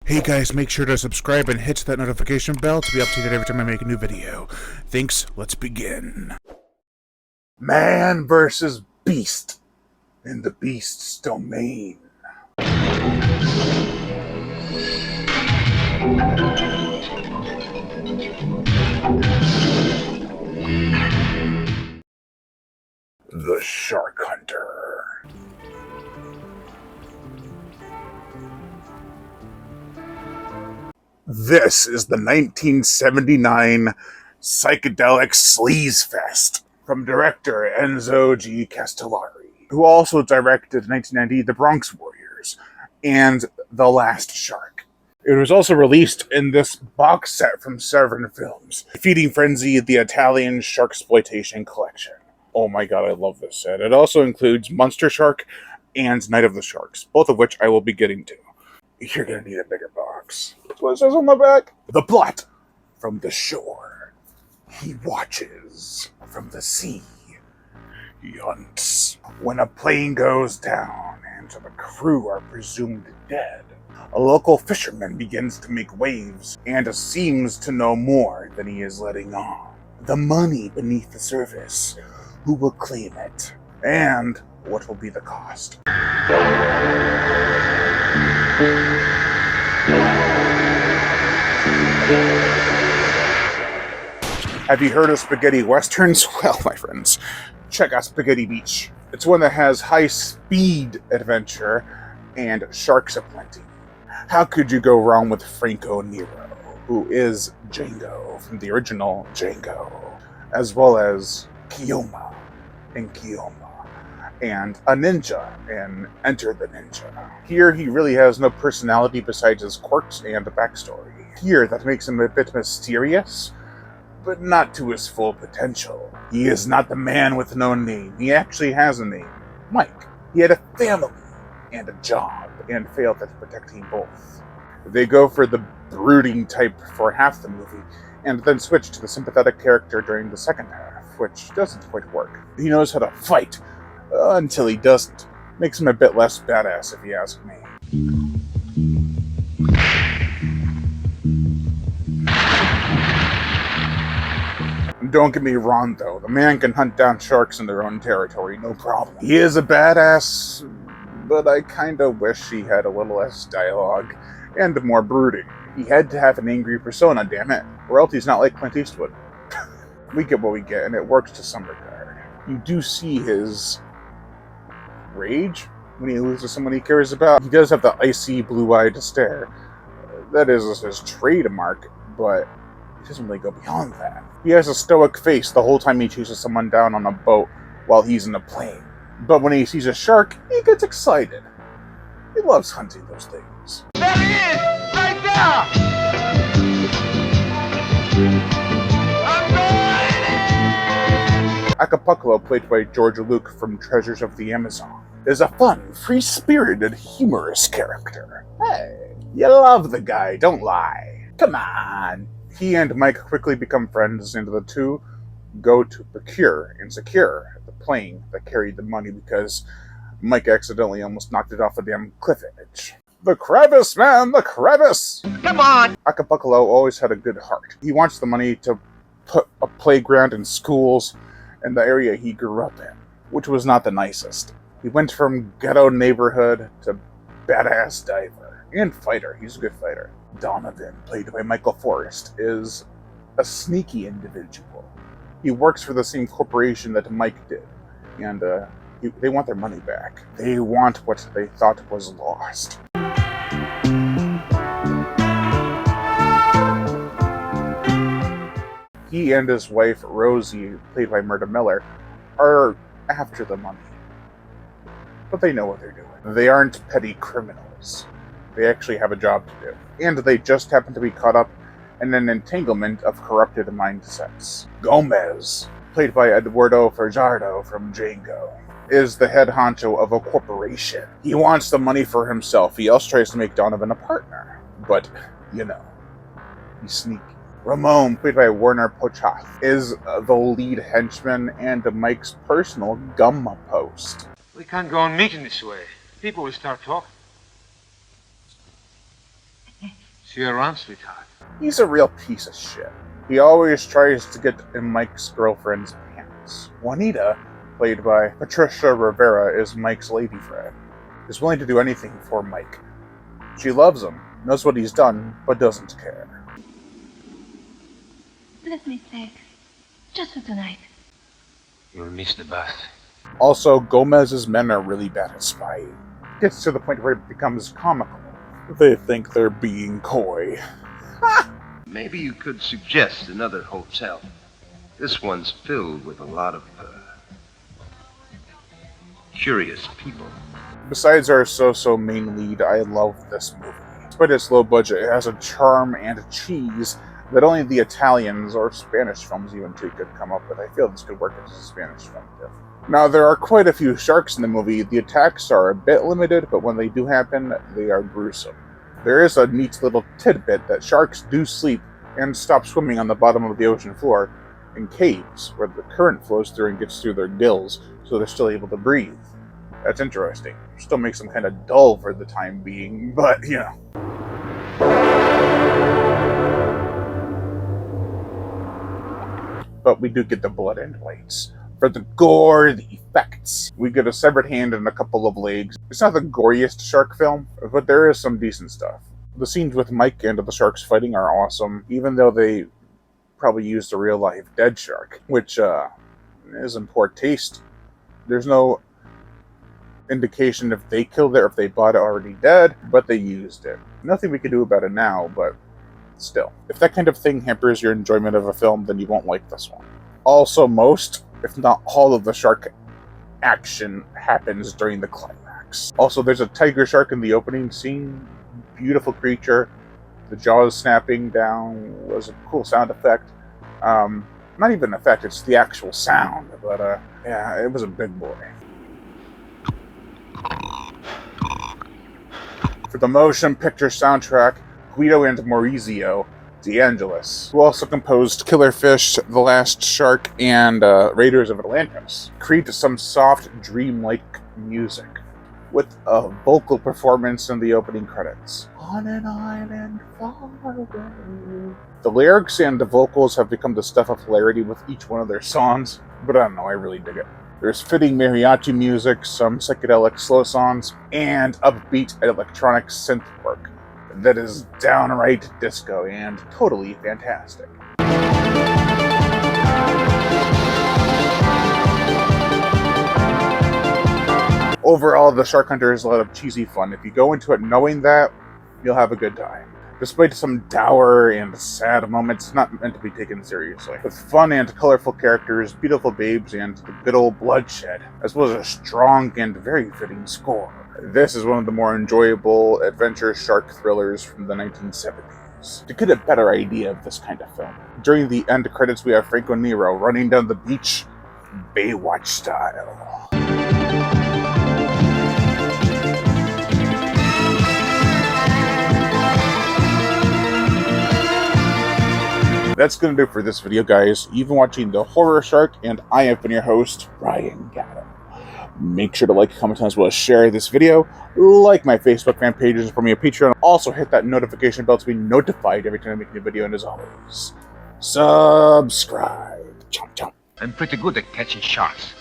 Hey guys, make sure to subscribe and hit that notification bell to be updated every time I make a new video. Thanks, let's begin. Man versus Beast in the Beast's domain. The Shark Hunter. This is the 1979 psychedelic sleaze fest from director Enzo G. Castellari, who also directed 1990 The Bronx Warriors and The Last Shark. It was also released in this box set from Severn Films, Feeding Frenzy, the Italian Sharksploitation Collection. Oh my god, I love this set. It also includes Monster Shark and Night of the Sharks, both of which I will be getting to. You're gonna need a bigger box. That's what it says on the back. The plot. From the shore, he watches. From the sea, he hunts. When a plane goes down and the crew are presumed dead, a local fisherman begins to make waves and seems to know more than he is letting on. The money beneath the surface. Who will claim it? And what will be the cost? Have you heard of spaghetti westerns? Well, my friends, check out Spaghetti Beach. It's one that has high-speed adventure and sharks aplenty. How could you go wrong with Franco Nero, who is Django from the original Django, as well as Kioma in Kioma, and a ninja in Enter the Ninja. Here, he really has no personality besides his quirks and backstory. Here, that makes him a bit mysterious, but not to his full potential. He is not the man with no name. He actually has a name, Mike. He had a family and a job, and failed at protecting both. They go for the brooding type for half the movie, and then switch to the sympathetic character during the second half, which doesn't quite work. He knows how to fight, until he doesn't. Makes him a bit less badass, if you ask me. Don't get me wrong, though. The man can hunt down sharks in their own territory, no problem. He is a badass, but I kinda wish he had a little less dialogue and more brooding. He had to have an angry persona, damn it. Or else he's not like Clint Eastwood. We get what we get, and it works to some regard. You do see his rage when he loses someone he cares about. He does have the icy, blue-eyed stare. That is his trademark, but he doesn't really go beyond that. He has a stoic face the whole time he chases someone down on a boat while he's in a plane. But when he sees a shark, he gets excited. He loves hunting those things. There he is! Right there! Acapulco, played by George Luke from Treasures of the Amazon, is a fun, free-spirited, humorous character. Hey, you love the guy, don't lie. Come on. He and Mike quickly become friends, and the two go to procure and secure the plane that carried the money because Mike accidentally almost knocked it off a damn cliff edge. The crevice, man! The crevice! Come on! Acapulco always had a good heart. He wants the money to put a playground and schools in the area he grew up in, which was not the nicest. He went from ghetto neighborhood to badass diver and fighter. He's a good fighter. Donovan, played by Michael Forrest, is a sneaky individual. He works for the same corporation that Mike did, and they want their money back. They want what they thought was lost. He and his wife, Rosie, played by Myrna Miller, are after the money. But they know what they're doing. They aren't petty criminals. They actually have a job to do. And they just happen to be caught up in an entanglement of corrupted mindsets. Gomez, played by Eduardo Fajardo from Django, is the head honcho of a corporation. He wants the money for himself. He also tries to make Donovan a partner. But, he's sneaky. Ramon, played by Werner Pochath, is the lead henchman and Mike's personal gum post. We can't go on meeting this way. People will start talking. See you around, sweetheart. He's a real piece of shit. He always tries to get in Mike's girlfriend's pants. Juanita, played by Patricia Rivera, is Mike's lady friend. Is willing to do anything for Mike. She loves him, knows what he's done, but doesn't care. Let me sex. Just for tonight. You'll miss the bus. Also, Gomez's men are really bad at spying. It gets to the point where it becomes comical. They think they're being coy. Maybe you could suggest another hotel. This one's filled with a lot of curious people. Besides our so-so main lead, I love this movie. Despite its low budget, it has a charm and a cheese that only the Italians or Spanish films even too could come up with. I feel this could work as a Spanish film too. Now, there are quite a few sharks in the movie. The attacks are a bit limited, but when they do happen, they are gruesome. There is a neat little tidbit that sharks do sleep and stop swimming on the bottom of the ocean floor in caves where the current flows through and gets through their gills, so they're still able to breathe. That's interesting. Still makes them kind of dull for the time being, but, you know. But we do get the blood and whites. For the gore, the effects, we get a severed hand and a couple of legs. It's not the goriest shark film, but there is some decent stuff. The scenes with Mike and the sharks fighting are awesome, even though they probably used a real-life dead shark, which is in poor taste. There's no indication if they killed it or if they bought it already dead, but they used it. Nothing we can do about it now, but still. If that kind of thing hampers your enjoyment of a film, then you won't like this one. Also, most, if not all of the shark action happens during the climax. Also, there's a tiger shark in the opening scene. Beautiful creature. The jaws snapping down was a cool sound effect. Not even an effect, it's the actual sound, but yeah, it was a big boy. For the motion picture soundtrack, Guido and Maurizio De Angelis, who also composed Killer Fish, The Last Shark, and Raiders of Atlantis, create some soft, dreamlike music with a vocal performance in the opening credits. On an island far away. The lyrics and the vocals have become the stuff of hilarity with each one of their songs, but I don't know, I really dig it. There's fitting mariachi music, some psychedelic slow songs, and upbeat electronic synth work that is downright disco and totally fantastic. Overall, The Shark Hunter is a lot of cheesy fun. If you go into it knowing that, you'll have a good time. Despite some dour and sad moments, not meant to be taken seriously. With fun and colorful characters, beautiful babes, and the good old bloodshed, as well as a strong and very fitting score. This is one of the more enjoyable adventure shark thrillers from the 1970s. To get a better idea of this kind of film, during the end credits we have Franco Nero running down the beach, Baywatch style. That's going to do it for this video, guys. You've been watching The Horror Shark, and I have been your host, Ryan Gatto. Make sure to like, comment, as well as share this video. Like my Facebook fan pages for me a Patreon. Also hit that notification bell to be notified every time I make a new video, and as always, subscribe. Chomp chomp. I'm pretty good at catching sharks.